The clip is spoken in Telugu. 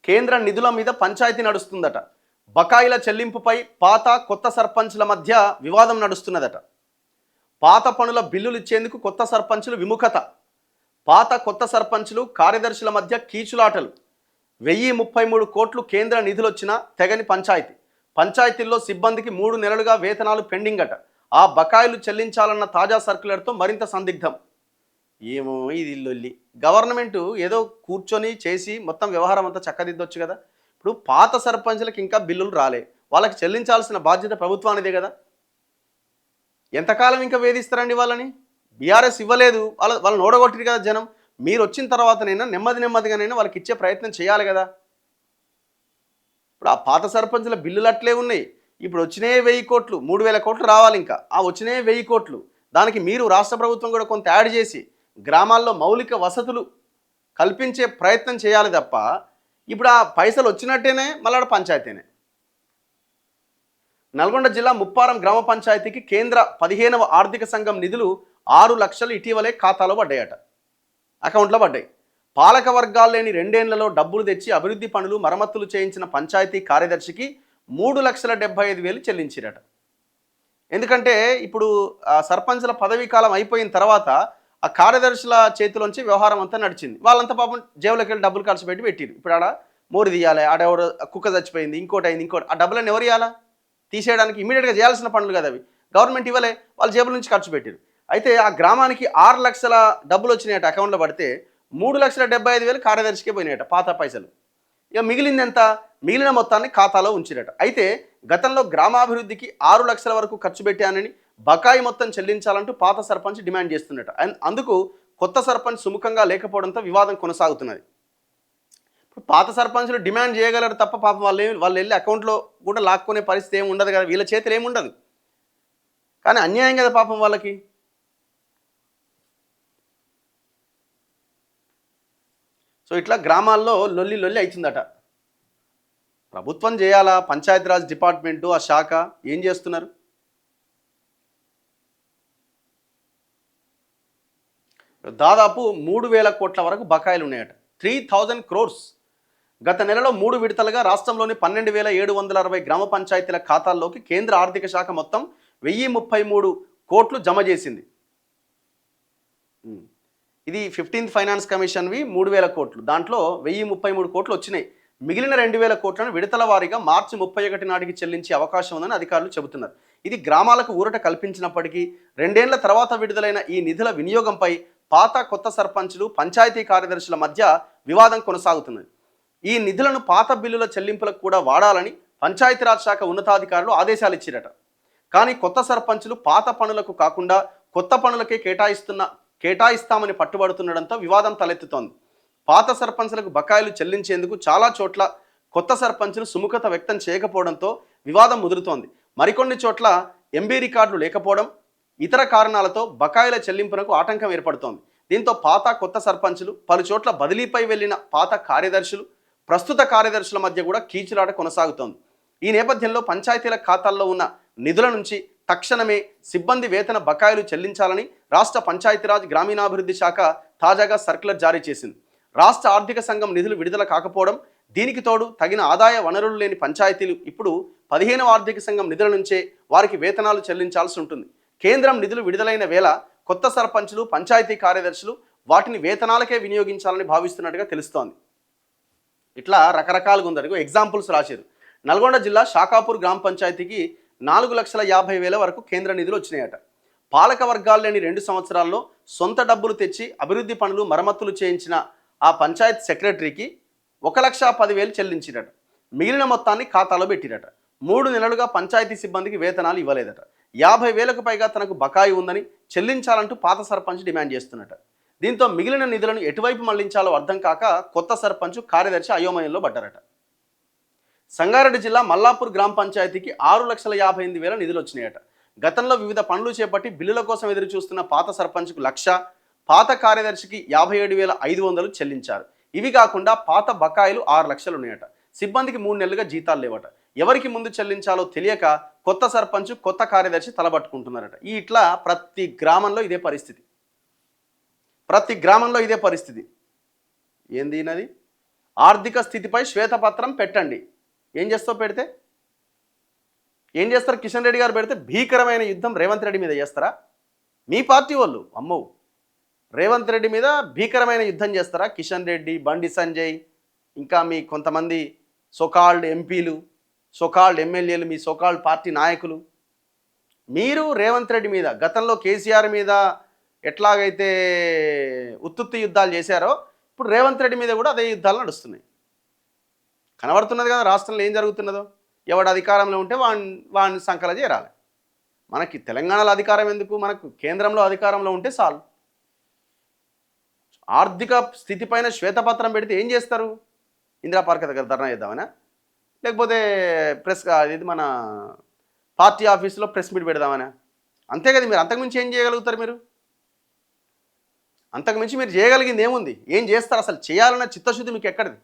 కేంద్ర నిధుల మీద పంచాయతీ నడుస్తుందట. బకాయిల చెల్లింపుపై పాత కొత్త సర్పంచ్ల మధ్య వివాదం నడుస్తున్నదట. పాత పనుల బిల్లులు ఇచ్చేందుకు కొత్త సర్పంచులు విముఖత. పాత కొత్త సర్పంచులు కార్యదర్శుల మధ్య కీచులాటలు. 1033 కోట్లు కేంద్ర నిధులొచ్చినా తెగని పంచాయతీ. పంచాయతీల్లో సిబ్బందికి 3 నెలలుగా వేతనాలు పెండింగ్ అట. ఆ బకాయిలు చెల్లించాలన్న తాజా సర్క్యులర్తో మరింత సందిగ్ధం. ఏమో ఇది లొల్లి. గవర్నమెంటు ఏదో కూర్చొని చేసి మొత్తం వ్యవహారం అంతా చక్కదిద్దొచ్చు కదా. ఇప్పుడు పాత సర్పంచులకు ఇంకా బిల్లులు రాలే, వాళ్ళకి చెల్లించాల్సిన బాధ్యత ప్రభుత్వానిదే కదా. ఎంతకాలం ఇంకా వేధిస్తారండి వాళ్ళని? బీఆర్ఎస్ ఇవ్వలేదు, వాళ్ళని ఓడగొట్టిరు కదా జనం. మీరు వచ్చిన తర్వాతనైనా నెమ్మదిగానైనా వాళ్ళకి ఇచ్చే ప్రయత్నం చేయాలి కదా. ఇప్పుడు ఆ పాత సర్పంచుల బిల్లులు అట్లే ఉన్నాయి. ఇప్పుడు వచ్చినే 1000 కోట్లు, 3000 కోట్లు రావాలి. ఇంకా ఆ వచ్చినే 1000 కోట్లు దానికి మీరు రాష్ట్ర ప్రభుత్వం కూడా కొంత యాడ్ చేసి గ్రామాల్లో మౌలిక వసతులు కల్పించే ప్రయత్నం చేయాలి తప్ప ఇప్పుడు ఆ పైసలు వచ్చినట్టేనే మళ్ళీ పంచాయతీనే. నల్గొండ జిల్లా ముప్పారం గ్రామ పంచాయతీకి కేంద్ర 15వ ఆర్థిక సంఘం నిధులు 6 లక్షలు ఇటీవలే ఖాతాలో పడ్డాయట, అకౌంట్లో పడ్డాయి. పాలక వర్గాలు లేని 2 ఏళ్లలో డబ్బులు తెచ్చి అభివృద్ధి పనులు మరమ్మతులు చేయించిన పంచాయతీ కార్యదర్శికి 3,75,000 చెల్లించిరట. ఎందుకంటే ఇప్పుడు సర్పంచ్ల పదవీ కాలం అయిపోయిన తర్వాత ఆ కార్యదర్శుల చేతిలోంచి వ్యవహారం అంతా నడిచింది. వాళ్ళంతా పాపం జేబులోకి వెళ్ళి డబ్బులు ఖర్చు పెట్టి పెట్టిరు. ఇప్పుడు ఆడ మోరి తీయాలి, ఆడెవరు కుక్క చచ్చిపోయింది, ఇంకోటి అయింది, ఇంకోటి. ఆ డబ్బులను ఎవరు ఇవ్వాలా? తీసేయడానికి ఇమీడియట్గా చేయాల్సిన పనులు కదా అవి. గవర్నమెంట్ ఇవ్వలే, వాళ్ళ జేబుల నుంచి ఖర్చు పెట్టారు. అయితే ఆ గ్రామానికి 6 లక్షల డబ్బులు వచ్చినాయట అకౌంట్లో పడితే 3,75,000 కార్యదర్శికే పోయినాయట పాత పైసలు. ఇక మిగిలింది ఎంత? మిగిలిన మొత్తాన్ని ఖాతాలో ఉంచిరట. అయితే గతంలో గ్రామాభివృద్ధికి 6 లక్షల వరకు ఖర్చు పెట్టానని బకాయి మొత్తం చెల్లించాలంటూ పాత సర్పంచ్ డిమాండ్ చేస్తున్నట. అందుకు కొత్త సర్పంచ్ సుముఖంగా లేకపోవడంతో వివాదం కొనసాగుతున్నది. ఇప్పుడు పాత సర్పంచులు డిమాండ్ చేయగలరు తప్ప పాపం వాళ్ళు వెళ్ళి అకౌంట్లో కూడా లాక్కునే పరిస్థితి ఏమి ఉండదు కదా, వీళ్ళ చేతులు ఏముండదు. కానీ అన్యాయం కదా పాపం వాళ్ళకి. సో ఇట్లా గ్రామాల్లో లొల్లి అవుతుందట. ప్రభుత్వం చేయాలా, పంచాయతీరాజ్ డిపార్ట్మెంటు ఆ శాఖ ఏం చేస్తున్నారు? దాదాపు 3,000 కోట్ల వరకు బకాయిలు ఉన్నాయట. 3,000 crores. గత నెలలో 3 విడతలుగా రాష్ట్రంలోని 12,760 గ్రామ పంచాయతీల ఖాతాల్లోకి కేంద్ర ఆర్థిక శాఖ మొత్తం 1033 కోట్లు జమ చేసింది. ఇది 15th ఫైనాన్స్ కమిషన్వి 3,000 కోట్లు. దాంట్లో 1033 కోట్లు వచ్చినాయి. మిగిలిన 2,000 కోట్లను విడతల వారీగా మార్చి 31 నాటికి చెల్లించే అవకాశం ఉందని అధికారులు చెబుతున్నారు. ఇది గ్రామాలకు ఊరట కల్పించినప్పటికీ 2 ఏళ్ల తర్వాత విడుదలైన ఈ నిధుల వినియోగంపై పాత కొత్త సర్పంచులు పంచాయతీ కార్యదర్శుల మధ్య వివాదం కొనసాగుతున్నది. ఈ నిధులను పాత బిల్లుల చెల్లింపులకు కూడా వాడాలని పంచాయతీరాజ్ శాఖ ఉన్నతాధికారులు ఆదేశాలు ఇచ్చిరట. కానీ కొత్త సర్పంచులు పాత పనులకు కాకుండా కొత్త పనులకే కేటాయిస్తామని పట్టుబడుతుండడంతో వివాదం తలెత్తుతోంది. పాత సర్పంచులకు బకాయిలు చెల్లించేందుకు చాలా చోట్ల కొత్త సర్పంచులు సుముఖత వ్యక్తం చేయకపోవడంతో వివాదం ముదురుతోంది. మరికొన్ని చోట్ల ఎంబీ రికార్డులు లేకపోవడం, ఇతర కారణాలతో బకాయిల చెల్లింపునకు ఆటంకం ఏర్పడుతోంది. దీంతో పాత కొత్త సర్పంచులు, పలు చోట్ల బదిలీపై వెళ్లిన పాత కార్యదర్శులు, ప్రస్తుత కార్యదర్శుల మధ్య కూడా కీచులాట కొనసాగుతోంది. ఈ నేపథ్యంలో పంచాయతీల ఖాతాల్లో ఉన్న నిధుల నుంచి తక్షణమే సిబ్బంది వేతన బకాయిలు చెల్లించాలని రాష్ట్ర పంచాయతీరాజ్ గ్రామీణాభివృద్ధి శాఖ తాజాగా సర్క్యులర్ జారీ చేసింది. రాష్ట్ర ఆర్థిక సంఘం నిధులు విడుదల కాకపోవడం, దీనికి తోడు తగిన ఆదాయ వనరులు లేని పంచాయతీలు ఇప్పుడు 15వ ఆర్థిక సంఘం నిధుల నుంచే వారికి వేతనాలు చెల్లించాల్సి ఉంటుంది. కేంద్రం నిధులు విడుదలైన వేళ కొత్త సర్పంచులు, పంచాయతీ కార్యదర్శులు వాటిని వేతనాలకే వినియోగించాలని భావిస్తున్నట్టుగా తెలుస్తోంది. ఇట్లా రకరకాలుగా ఉందనుకో ఎగ్జాంపుల్స్ రాశారు. నల్గొండ జిల్లా షాకాపూర్ గ్రామ పంచాయతీకి 4,50,000 వరకు కేంద్ర నిధులు వచ్చినాయట. పాలక వర్గాలు లేని 2 సంవత్సరాల్లో సొంత డబ్బులు తెచ్చి అభివృద్ధి పనులు మరమ్మతులు చేయించిన ఆ పంచాయత్ సెక్రటరీకి 1,10,000 చెల్లించిరట. మిగిలిన మొత్తాన్ని ఖాతాలో పెట్టిరట. 3 నెలలుగా పంచాయతీ సిబ్బందికి వేతనాలు ఇవ్వలేదట. 50,000కు పైగా తనకు బకాయి ఉందని చెల్లించాలంటూ పాత సర్పంచ్ డిమాండ్ చేస్తున్నట. దీంతో మిగిలిన నిధులను ఎటువైపు మళ్లించాలో అర్థం కాక కొత్త సర్పంచ్, కార్యదర్శి అయోమయంలో పడ్డారట. సంగారెడ్డి జిల్లా మల్లాపూర్ గ్రామ పంచాయతీకి 6,58,000 నిధులు వచ్చినాయట. గతంలో వివిధ పనులు చేపట్టి బిల్లుల కోసం ఎదురు చూస్తున్న పాత సర్పంచ్కు 1,00,000, పాత కార్యదర్శికి 57,500 చెల్లించారు. ఇవి కాకుండా పాత బకాయిలు 6 లక్షలు ఉన్నాయట. సిబ్బందికి 3 నెలలుగా జీతాలు లేవట. ఎవరికి ముందు చెల్లించాలో తెలియక కొత్త సర్పంచ్, కొత్త కార్యదర్శి తలబట్టుకుంటున్నారట. ఇట్లా ప్రతి గ్రామంలో ఇదే పరిస్థితి. ఏంది నది ఆర్థిక స్థితిపై శ్వేతపత్రం పెట్టండి. ఏం చేస్తావు పెడితే? ఏం చేస్తారు? కిషన్ రెడ్డి గారు పెడితే భీకరమైన యుద్ధం రేవంత్ రెడ్డి మీద చేస్తారా? మీ పార్టీ వాళ్ళు అమ్మవు రేవంత్ రెడ్డి మీద భీకరమైన యుద్ధం చేస్తారా? కిషన్ రెడ్డి, బండి సంజయ్, ఇంకా మీ కొంతమంది సోకాల్డ్ ఎంపీలు, సోకాల్డ్ ఎమ్మెల్యేలు, మీ సోకాల్డ్ పార్టీ నాయకులు, మీరు రేవంత్ రెడ్డి మీద గతంలో కేసీఆర్ మీద ఎట్లాగైతే ఉత్తుత్తి యుద్ధాలు చేశారో ఇప్పుడు రేవంత్ రెడ్డి మీద కూడా అదే యుద్ధాలు నడుస్తున్నాయి. కనబడుతున్నది కదా రాష్ట్రంలో ఏం జరుగుతున్నదో. ఎవడు అధికారంలో ఉంటే వాడిని సంకల చేరాలి. మనకి తెలంగాణలో అధికారం ఎందుకు? మనకు కేంద్రంలో అధికారంలో ఉంటే చాలు. ఆర్థిక స్థితిపైన శ్వేతపత్రం పెడితే ఏం చేస్తారు? ఇందిరా పార్క్ దగ్గర ధర్నా చేద్దామనా? లేకపోతే ఇది మన పార్టీ ఆఫీసులో ప్రెస్ మీట్ పెడదామనా? అంతే కదా. మీరు అంతకుమించి ఏం చేయగలుగుతారు? మీరు అంతకుమించి మీరు చేయగలిగింది ఏముంది? ఏం చేస్తారు? అసలు చేయాలన్న చిత్తశుద్ధి మీకు ఎక్కడిది?